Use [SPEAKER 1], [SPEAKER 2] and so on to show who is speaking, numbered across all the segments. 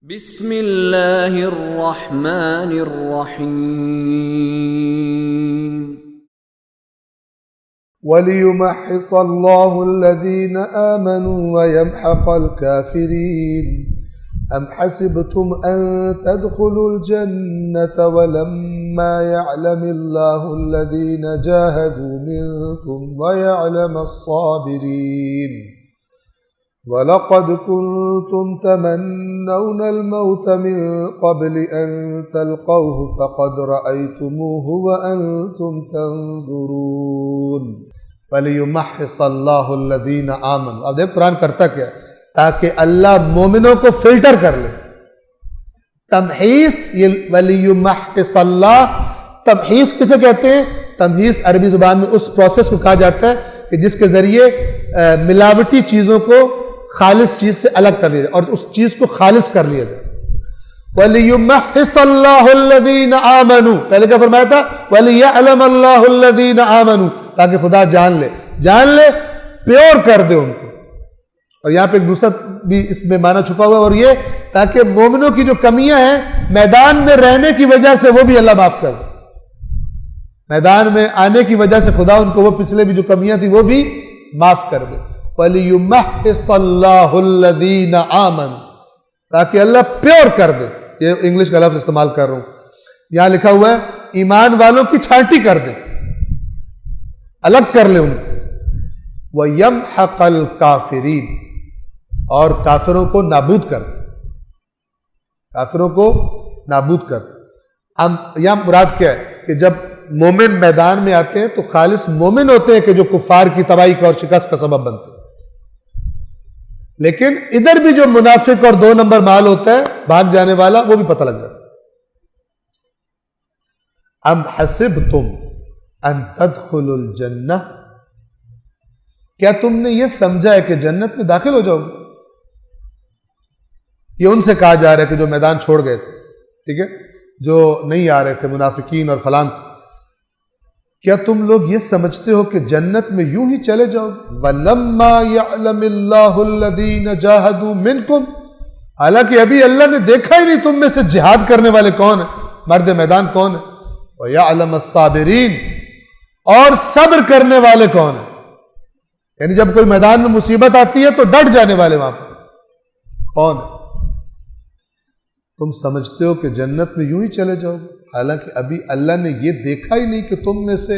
[SPEAKER 1] بسم اللہ الرحمن الرحیم
[SPEAKER 2] وَلِيُمَحِّصَ اللَّهُ الَّذِينَ آمَنُوا وَيَمْحَقَ الْكَافِرِينَ أَمْ حَسِبْتُمْ أَن تَدْخُلُوا الْجَنَّةَ وَلَمَّا يَعْلَمِ اللَّهُ الَّذِينَ جَاهَدُوا مِنكُمْ وَيَعْلَمَ الصَّابِرِينَ وَلَقَدْ كُنْتُمْ تَمَنَّوْنَ الْمَوْتَ مِنْ قَبْلِ أَنْ تَلْقَوْهُ فَقَدْ رَأَيْتُمُوهُ وَأَنْتُمْ تَنْظُرُونَ وَلِيُمَحِّصَ اللَّهُ الَّذِينَ آمَنُوا۔ اب دیکھ قرآن کرتا کیا تاکہ اللہ مومنوں کو فلٹر کر لے۔ تمحیص، یہ وَلِيُمَحِّصَ اللہ، تمحیص کسے کہتے ہیں؟ تمحیص عربی زبان میں اس پروسیس کو کہا جاتا ہے کہ جس کے ذریعے ملاوٹی چیزوں کو خالص چیز سے الگ کر لیا جائے اور اس چیز کو خالص کر لیا جائے۔ وَلِيُمَحِّصَ اللَّهُ الَّذِينَ آمَنُوا، پہلے کیا فرمایا تھا؟ وَلِيَعْلَمَ اللَّهُ الَّذِينَ آمَنُوا، تاکہ خدا جان لے پیور کر دے ان کو۔ اور یہاں پہ ایک دوسرا بھی اس میں معنی چھپا ہوا، اور یہ تاکہ مومنوں کی جو کمیاں ہیں میدان میں رہنے کی وجہ سے وہ بھی اللہ معاف کر دے۔ میدان میں آنے کی وجہ سے خدا ان کو وہ پچھلے بھی جو کمیاں تھیں وہ بھی معاف کر دے۔ وَلِيُمَحِّصَ اللَّهُ الَّذِينَ آمَنُوا، تاکہ اللہ پیور کر دے۔ یہ انگلش کا لفظ استعمال کر رہا ہوں، یہاں لکھا ہوا ہے ایمان والوں کی چھانٹی کر دے، الگ کر لے ان کو۔ وَيَمْحَقَ الْكَافِرِينَ، اور کافروں کو نابود کر دے، کافروں کو نابود کر دے۔ یہاں مراد کیا ہے کہ جب مومن میدان میں آتے ہیں تو خالص مومن ہوتے ہیں کہ جو کفار کی تباہی کا اور شکست کا سبب بنتے ہیں، لیکن ادھر بھی جو منافق اور دو نمبر مال ہوتا ہے بھاگ جانے والا، وہ بھی پتہ لگ جاتا ہے۔ ام حسبتم ان تدخلوا الجنہ، کیا تم نے یہ سمجھا ہے کہ جنت میں داخل ہو جاؤ گے؟ یہ ان سے کہا جا رہا ہے کہ جو میدان چھوڑ گئے تھے، ٹھیک ہے، جو نہیں آ رہے تھے منافقین اور فلان تھے، کیا تم لوگ یہ سمجھتے ہو کہ جنت میں یوں ہی چلے جاؤ گے؟ وَلَمَّا يَعْلَمِ اللَّهُ الَّذِينَ جَاهَدُوا مِنْكُمْ، حالانکہ ابھی اللہ نے دیکھا ہی نہیں تم میں سے جہاد کرنے والے کون ہیں، مرد میدان کون ہیں، وَيَعْلَمَ الصَّابِرِينَ، اور صبر کرنے والے کون ہیں، یعنی جب کوئی میدان میں مصیبت آتی ہے تو ڈٹ جانے والے وہاں پر کون ہیں؟ تم سمجھتے ہو کہ جنت میں یوں ہی چلے جاؤ گے، حالانکہ ابھی اللہ نے یہ دیکھا ہی نہیں کہ تم میں سے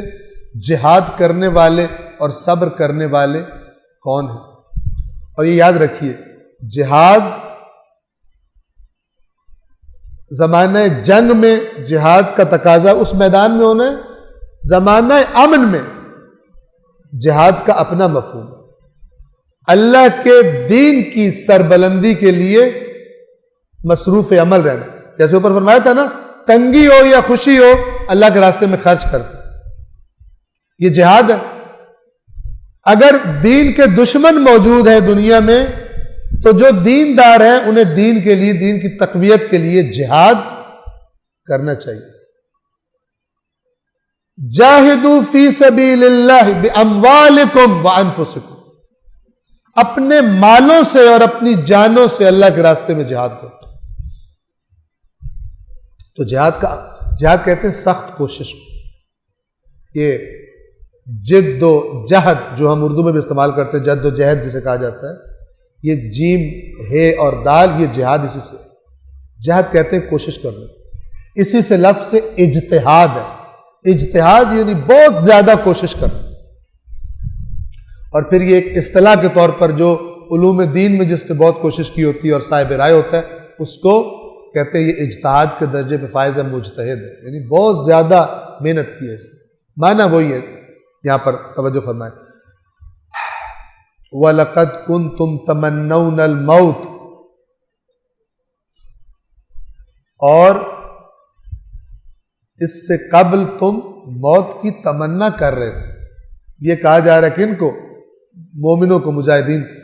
[SPEAKER 2] جہاد کرنے والے اور صبر کرنے والے کون ہیں۔ اور یہ یاد رکھیے، جہاد زمانہ جنگ میں جہاد کا تقاضا اس میدان میں ہونا ہے، زمانہ امن میں جہاد کا اپنا مفہوم ہے۔ اللہ کے دین کی سربلندی کے لیے مصروف عمل رہنا، جیسے اوپر فرمایا تھا نا، تنگی ہو یا خوشی ہو اللہ کے راستے میں خرچ کرتے، یہ جہاد ہے۔ اگر دین کے دشمن موجود ہیں دنیا میں تو جو دیندار ہیں انہیں دین کے لیے، دین کی تقویت کے لیے جہاد کرنا چاہیے۔ جاہدوا فی سبیل اللہ باموالکم وانفسکم، اپنے مالوں سے اور اپنی جانوں سے اللہ کے راستے میں جہاد کرو۔ تو جہاد کہتے ہیں سخت کوشش کو، یہ جد و جہد جو ہم اردو میں بھی استعمال کرتے ہیں، جد و جہد جسے کہا جاتا ہے، یہ جیم ہے اور دال، یہ جہاد اسی سے، جہد کہتے ہیں کوشش کرنا، اسی سے لفظ سے اجتہاد ہے، اجتہاد یعنی بہت زیادہ کوشش کرنا۔ اور پھر یہ ایک اصطلاح کے طور پر جو علوم دین میں جس نے بہت کوشش کی ہوتی ہے اور صاحب رائے ہوتا ہے، اس کو کہتے ہیں یہ اجتہاد کے درجے پہ فائز ہے، مجتہد ہے، یعنی بہت زیادہ محنت کی ہے اس نے۔ معنی وہی ہے، یہاں پر توجہ فرمائیں، وَلَقَدْ كُنْتُمْ تَمَنَّوْنَ الْمَوْتِ، اور اس سے قبل تم موت کی تمنا کر رہے تھے۔ یہ کہا جا رہا ہے کہ ان کو، مومنوں کو، مجاہدین کو۔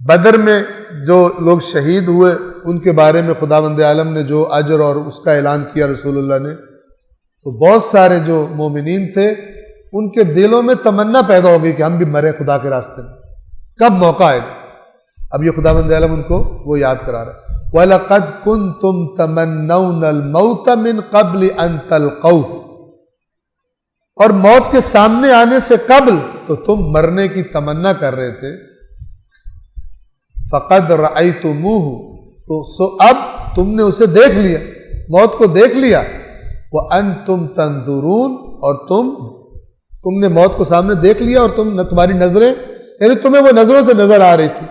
[SPEAKER 2] بدر میں جو لوگ شہید ہوئے ان کے بارے میں خداوند عالم نے جو اجر اور اس کا اعلان کیا رسول اللہ نے، تو بہت سارے جو مومنین تھے ان کے دلوں میں تمنا پیدا ہو گئی کہ ہم بھی مرے خدا کے راستے میں، کب موقع آئے گا۔ اب یہ خداوند عالم ان کو وہ یاد کرا رہا ہے۔ وَلَقَدْ كُنْتُمْ تَمَنَّوْنَ الْمَوْتَ مِنْ قَبْلِ أَنْ تَلْقَوْهُ، اور موت کے سامنے آنے سے قبل تو تم مرنے کی تمنا کر رہے تھے. فَقَدْ رَأَيْتُمُوهُ، تو اب تم نے اسے دیکھ لیا، موت کو دیکھ لیا. وَأَنْتُمْ تَنْظُرُونَ، اور تم نے موت کو سامنے دیکھ لیا، اور تمہاری نظریں، یعنی تمہیں وہ نظروں سے نظر آ رہی تھی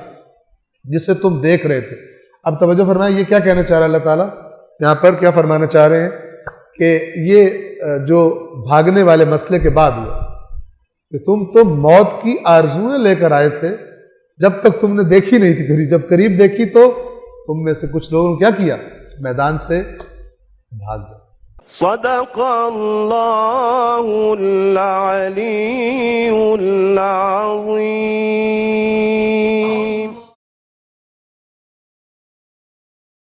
[SPEAKER 2] جسے تم دیکھ رہے تھے. اب توجہ فرمائیں، یہ کیا کہنا چاہ رہا ہے اللہ تعالیٰ یہاں پر؟ کیا فرمانا چاہ رہے ہیں کہ یہ جو بھاگنے والے مسئلے کے بعد ہوا کہ تم تو موت کی آرزویں لے کر آئے تھے جب تک تم نے دیکھی نہیں تھی قریب، جب قریب دیکھی تو تم میں سے کچھ لوگوں نے کیا کیا؟ میدان سے بھاگ گئے.
[SPEAKER 3] صدق اللہ العلی العظیم.